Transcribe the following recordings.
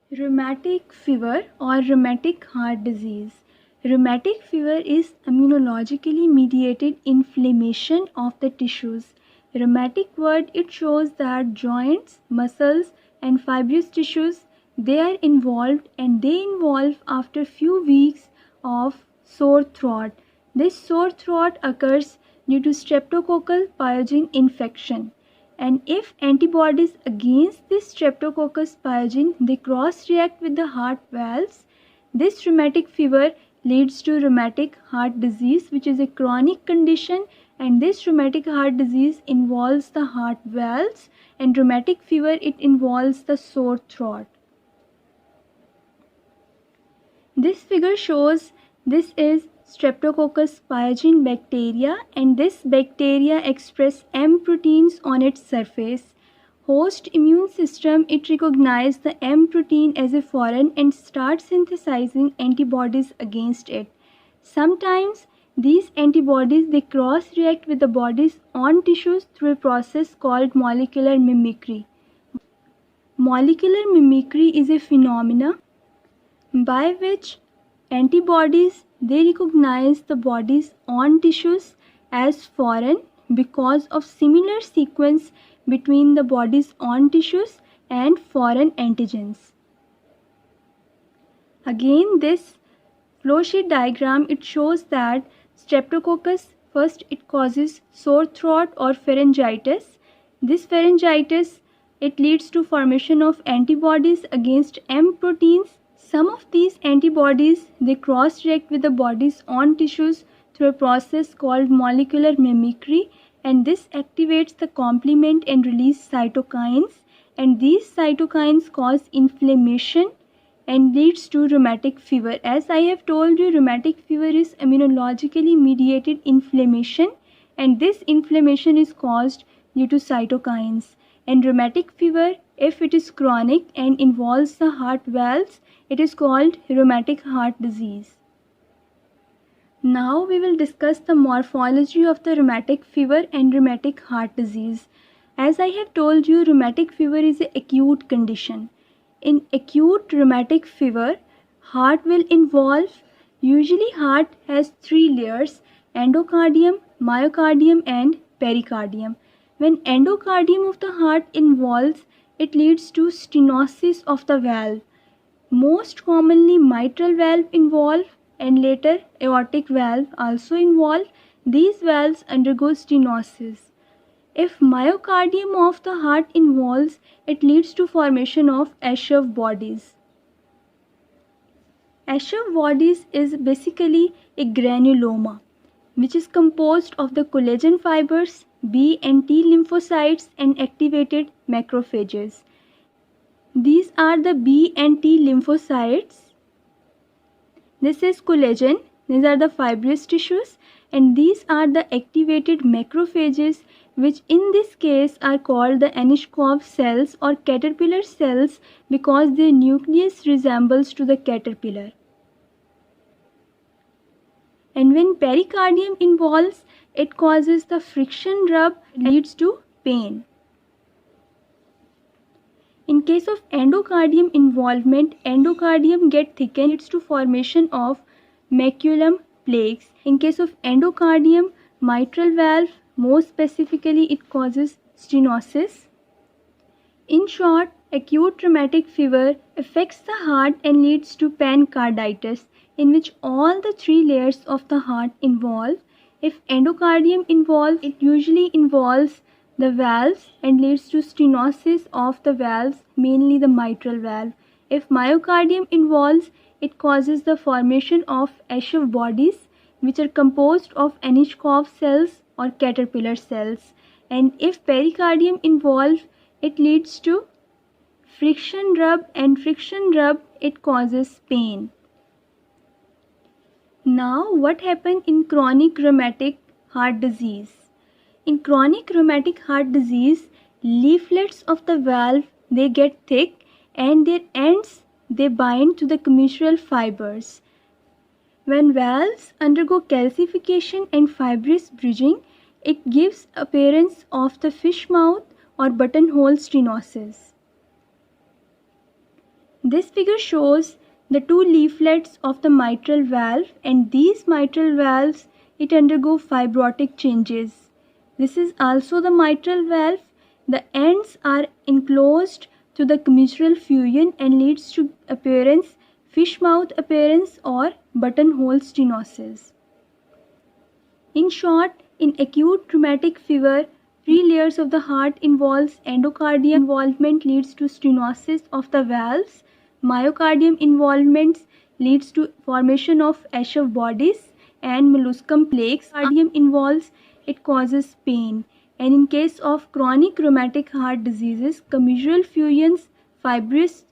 Rheumatic fever or rheumatic heart disease. Rheumatic fever is immunologically mediated inflammation of the tissues. Rheumatic word, it shows that joints, muscles and fibrous tissues, they are involved, and they involve after few weeks of sore throat. This sore throat occurs due to streptococcal pyogen infection. And if antibodies against this streptococcus pyogen, they cross react with the heart valves, this rheumatic fever leads to rheumatic heart disease, which is a chronic condition, and this rheumatic heart disease involves the heart valves, and rheumatic fever, it involves the sore throat. This figure shows this is Streptococcus pyogen bacteria, and this bacteria express M proteins on its surface. Host immune system, it recognizes the M protein as a foreign and starts synthesizing antibodies against it. Sometimes these antibodies, they cross react with the body's own tissues through a process called molecular mimicry. Molecular mimicry is a phenomenon by which antibodies, they recognize the body's own tissues as foreign because of similar sequence between the body's own tissues and foreign antigens. Again, this flow sheet diagram, it shows that streptococcus, first it causes sore throat or pharyngitis. This pharyngitis, it leads to formation of antibodies against M proteins. Some of these antibodies, they cross react with the body's own tissues through a process called molecular mimicry, and this activates the complement and release cytokines, and these cytokines cause inflammation and leads to rheumatic fever. As I have told you, rheumatic fever is immunologically mediated inflammation, and this inflammation is caused due to cytokines. And rheumatic fever, if it is chronic and involves the heart valves, it is called rheumatic heart disease. Now we will discuss the morphology of the rheumatic fever and rheumatic heart disease. As I have told you, rheumatic fever is an acute condition. In acute rheumatic fever, heart will involve, usually heart has three layers: endocardium, myocardium and pericardium. When endocardium of the heart involves, it leads to stenosis of the valve. Most commonly mitral valve involved, and later aortic valve also involved. These valves undergo stenosis. If myocardium of the heart involves, it leads to formation of Aschoff bodies. Aschoff bodies is basically a granuloma which is composed of the collagen fibers, B and T lymphocytes and activated macrophages. These are the B and T lymphocytes. This is collagen. These are the fibrous tissues, and these are the activated macrophages, which in this case are called the Anishinkoff cells or caterpillar cells because their nucleus resembles to the caterpillar. And when pericardium involves, it causes the friction rub, leads to pain. In case of endocardium involvement, endocardium get thickened, leads to formation of maculum plaques. In case of endocardium, mitral valve, more specifically, it causes stenosis. In short, acute rheumatic fever affects the heart and leads to pancarditis, in which all the three layers of the heart involve. If endocardium involves, it usually involves the valves and leads to stenosis of the valves, mainly the mitral valve. If myocardium involves, it causes the formation of Aschoff bodies, which are composed of Anishinkoff cells or caterpillar cells. And if pericardium involves, it leads to friction rub, and friction rub, it causes pain. Now, what happens in chronic rheumatic heart disease? In chronic rheumatic heart disease, leaflets of the valve, they get thick and their ends, they bind to the commissural fibers. When valves undergo calcification and fibrous bridging, it gives appearance of the fish mouth or buttonhole stenosis. This figure shows the two leaflets of the mitral valve, and these mitral valves, it undergo fibrotic changes. This is also the mitral valve. The ends are enclosed to the commissural fusion and leads to appearance, fish mouth appearance or buttonhole stenosis. In short, in acute rheumatic fever, three layers of the heart involves endocardium involvement leads to stenosis of the valves, myocardium involvement leads to formation of Aschoff bodies and molluscum plaques. Cardium involves, it causes pain. And in case of chronic rheumatic heart diseases, commissural fusions, fibrous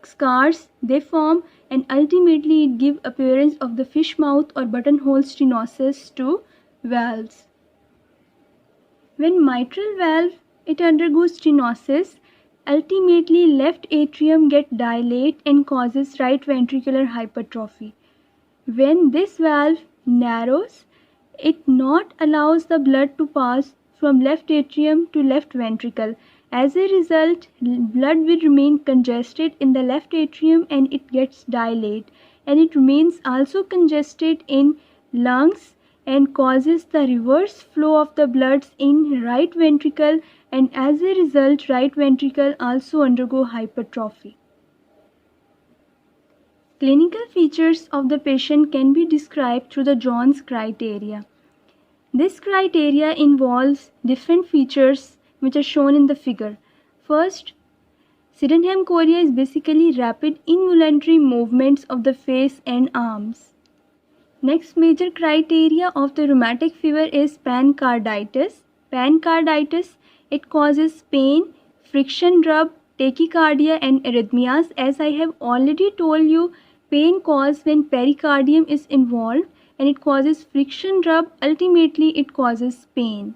scars, they form and ultimately it give appearance of the fish mouth or buttonhole stenosis to valves. When mitral valve, it undergoes stenosis, ultimately left atrium get dilate and causes right ventricular hypertrophy. When this valve narrows, it not allows the blood to pass from left atrium to left ventricle. As a result, blood will remain congested in the left atrium and it gets dilate, and it remains also congested in lungs and causes the reverse flow of the blood in right ventricle, and as a result right ventricle also undergo hypertrophy. Clinical features of the patient can be described through the Jones criteria. This criteria involves different features which are shown in the figure. First, Sydenham chorea is basically rapid involuntary movements of the face and arms. Next major criteria of the rheumatic fever is pancarditis. Pancarditis, it causes pain, friction rub, tachycardia and arrhythmias. As I have already told you, pain caused when pericardium is involved and it causes friction rub, ultimately it causes pain.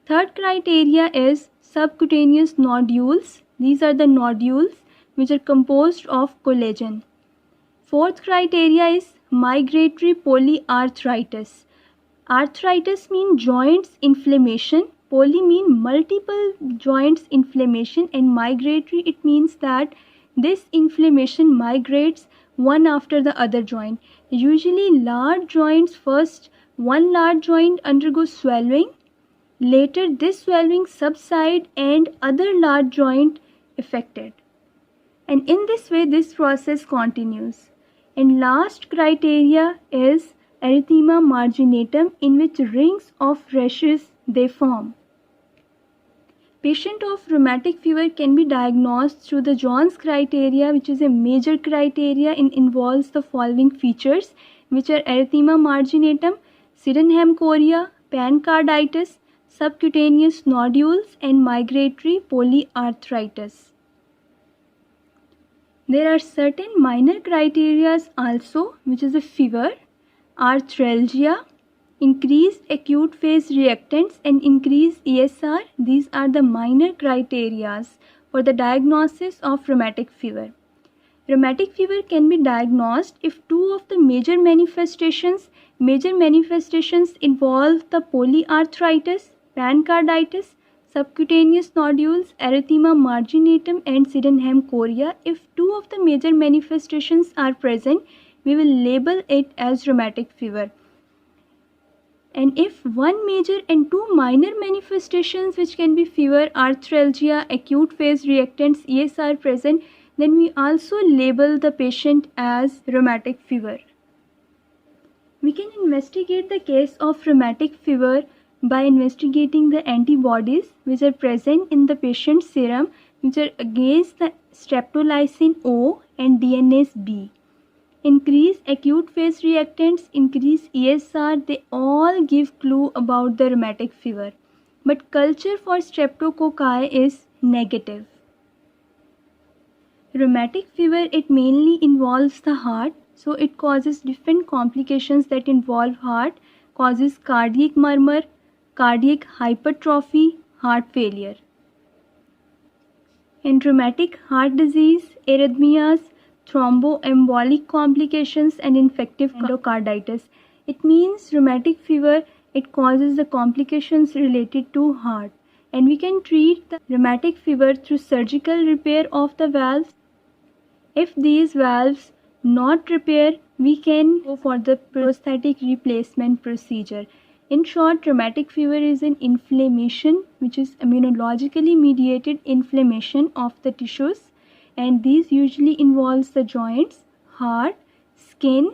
Third criteria is subcutaneous nodules. These are the nodules which are composed of collagen. Fourth criteria is migratory polyarthritis. Arthritis means joints inflammation, poly mean multiple joints inflammation, and migratory it means that this inflammation migrates one after the other joint. Usually large joints first, one large joint undergoes swelling, later this swelling subside and other large joint affected. And in this way this process continues. And last criteria is erythema marginatum, in which rings of rashes they form. Patient of rheumatic fever can be diagnosed through the Jones criteria, which is a major criteria and involves the following features, which are erythema marginatum, Sydenham chorea, pancarditis, subcutaneous nodules and migratory polyarthritis. There are certain minor criteria also, which is a fever, arthralgia, increased acute phase reactants and increased ESR. These are the minor criteria for the diagnosis of rheumatic fever. Rheumatic fever can be diagnosed if two of the major manifestations involve the polyarthritis, pancarditis, subcutaneous nodules, erythema marginatum and Sydenham chorea. If two of the major manifestations are present, we will label it as rheumatic fever. And if one major and two minor manifestations, which can be fever, arthralgia, acute phase reactants, ESR present, then we also label the patient as rheumatic fever. We can investigate the case of rheumatic fever by investigating the antibodies which are present in the patient's serum, which are against the streptolysin O and DNase B. Increase acute phase reactants, increase ESR, they all give clue about the rheumatic fever. But culture for streptococci is negative. Rheumatic fever, it mainly involves the heart, so it causes different complications that involve heart, causes cardiac murmur, cardiac hypertrophy, heart failure. In rheumatic heart disease, arrhythmias, thromboembolic complications and infective endocarditis. It means rheumatic fever, it causes the complications related to heart. And we can treat the rheumatic fever through surgical repair of the valves. If these valves not repair, we can go for the prosthetic replacement procedure. In short, rheumatic fever is an inflammation which is immunologically mediated inflammation of the tissues, and these usually involves the joints, heart, skin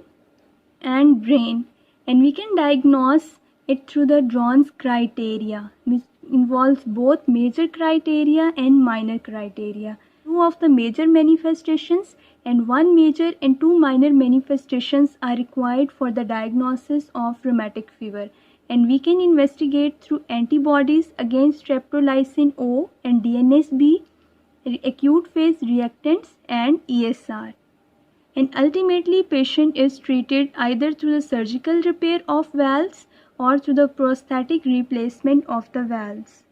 and brain, and we can diagnose it through the Jones criteria, which involves both major criteria and minor criteria. Two of the major manifestations and one major and two minor manifestations are required for the diagnosis of rheumatic fever, and we can investigate through antibodies against streptolysin O and DNase B, acute phase reactants and ESR. And ultimately, patient is treated either through the surgical repair of valves or through the prosthetic replacement of the valves.